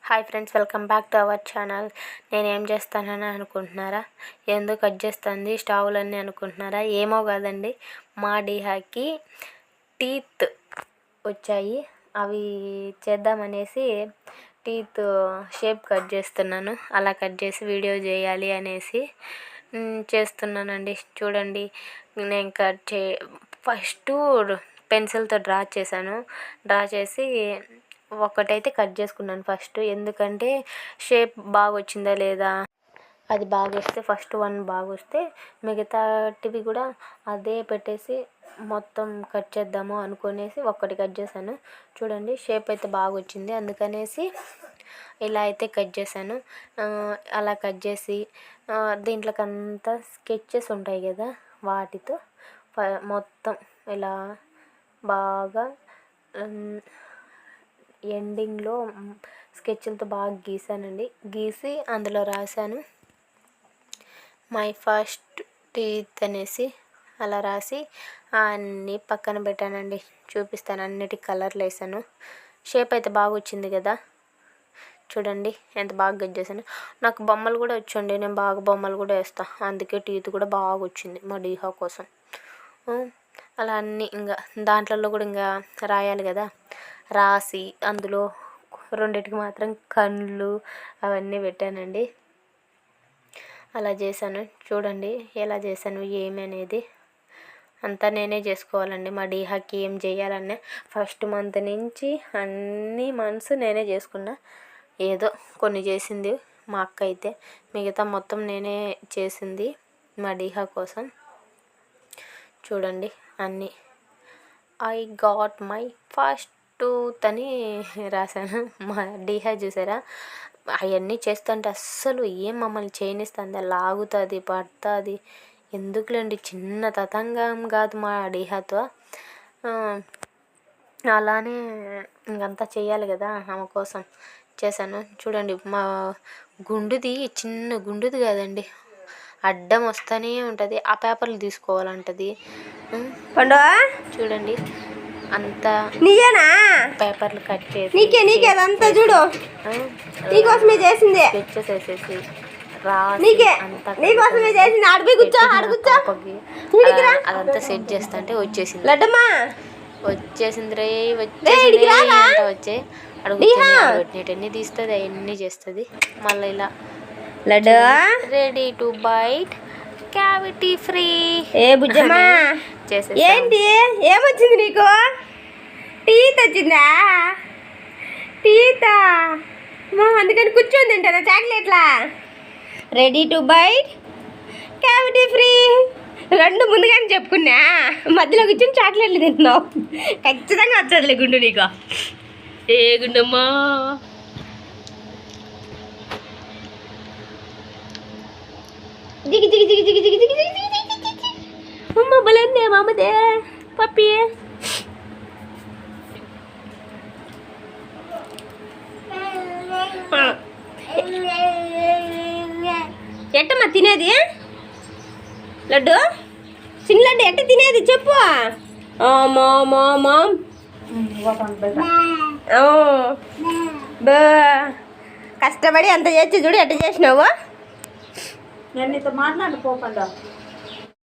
Hi friends, welcome back to our channel. నేను ఏం చేస్తానని అనుకుంటున్నారా? ఎందుకు కట్ చేస్తుంది స్టవ్లన్నీ అనుకుంటున్నారా? ఏమో కాదండి, మా డీహాకి టీత్ వచ్చాయి. అవి చేద్దామనేసి టీత్ షేప్ కట్ చేస్తున్నాను. అలా కట్ చేసి వీడియో చేయాలి అనేసి చేస్తున్నానండి. చూడండి, నేను ఫస్ట్ పెన్సిల్తో డ్రా చేసి ఒకటైతే కట్ చేసుకున్నాను ఫస్ట్. ఎందుకంటే షేప్ బాగా వచ్చిందా లేదా, అది బాగా వస్తే ఫస్ట్ వన్ బాగా వస్తే మిగతాటివి కూడా అదే పెట్టేసి మొత్తం కట్ చేద్దాము అనుకునేసి ఒక్కటి కట్ చేశాను. చూడండి, షేప్ అయితే బాగా వచ్చింది. అందుకనేసి ఇలా అయితే కట్ చేశాను. అలా కట్ చేసి దీంట్లోకంతా స్కెచెస్ ఉంటాయి కదా, వాటితో మొత్తం ఇలా బాగా ఎండింగ్లో స్కెచ్లతో బాగా గీసానండి. గీసి అందులో రాశాను మై ఫస్ట్ టీత్ అనేసి. అలా రాసి అన్నీ పక్కన పెట్టానండి. చూపిస్తాను, అన్నిటి కలర్లు వేసాను. షేప్ అయితే బాగా వచ్చింది కదా, చూడండి ఎంత బాగా కట్ చేశాను. నాకు బొమ్మలు కూడా వచ్చండి, నేను బాగా బొమ్మలు కూడా వేస్తాను. అందుకే టీత్ కూడా బాగా వచ్చింది మా డీహా కోసం. అలా అన్నీ ఇంకా దాంట్లో కూడా ఇంకా రాయాలి కదా, రాసి అందులో రెండిటికి మాత్రం కళ్ళు అవన్నీ పెట్టానండి. అలా చేశాను. చూడండి ఎలా చేశాను ఏమి అనేది అంతా నేనే చేసుకోవాలండి. మా డీహాకి ఏం చేయాలన్నా ఫస్ట్ మంత్ నుంచి అన్ని మంత్స్ నేనే చేసుకున్నా. ఏదో కొన్ని చేసింది మా అక్క, అయితే మిగతా మొత్తం నేనే చేసింది మా డీహా కోసం. చూడండి అన్నీ I got my first tooth అని రాశాను. మా డీహా చూసారా, అవన్నీ చేస్తుంటే అస్సలు ఏం మమ్మల్ని చేయనిస్తుంది, లాగుతుంది, పడుతుంది. ఎందుకులేండి, చిన్న తతంగం కాదు మా డీహాతో. అలానే ఇంకంతా చేయాలి కదా, ఆమె కోసం చేశాను. చూడండి, మా గుండుది చిన్న గుండుది కాదండి, అడ్డం వస్తూనే ఉంటుంది. ఆ పేపర్లు తీసుకోవాలంటది. చూడండి అంతా పేపర్లు కట్ చేసి నీకే అదంతా చూడు, నీకోసమే చేసింది. స్కెచెస్ వేసేసి అదంతా సెట్ చేస్తుంటే వచ్చేసింది. వచ్చేసింది రే వచ్చే అడుగుతాన్ని తీస్తుంది, అవన్నీ చేస్తుంది. మళ్ళీ ఇలా ready to bite cavity free. ఏ బుజ్జమ్మా, ఏంటి ఏమొచ్చింది నీకు? టీత్ వచ్చిందా? టీతా అందుకని కూర్చొని తింటారా చాక్లెట్లా? Ready to bite cavity free రెండు ముందుగానే చెప్పుకున్నా, మధ్యలో కూర్చొని చాక్లెట్లు తింటున్నావు. ఖచ్చితంగా వచ్చేదిలే గుండు నీకు. ఏ గుండమ్మా, జిగి జిగి జిగి జిగి జిగి జిగి జిగి జిగి అమ్మ బలందే మామదే పప్పి. ఎట్టమ్మా తినేది లడ్డు? చిన్న లడ్డు ఎట్ట తినేది చెప్పు. కష్టపడి అంత చేసి చూడు ఎట్ట చేసినావు. నేను నీతో మాట్లాడిపోకుండా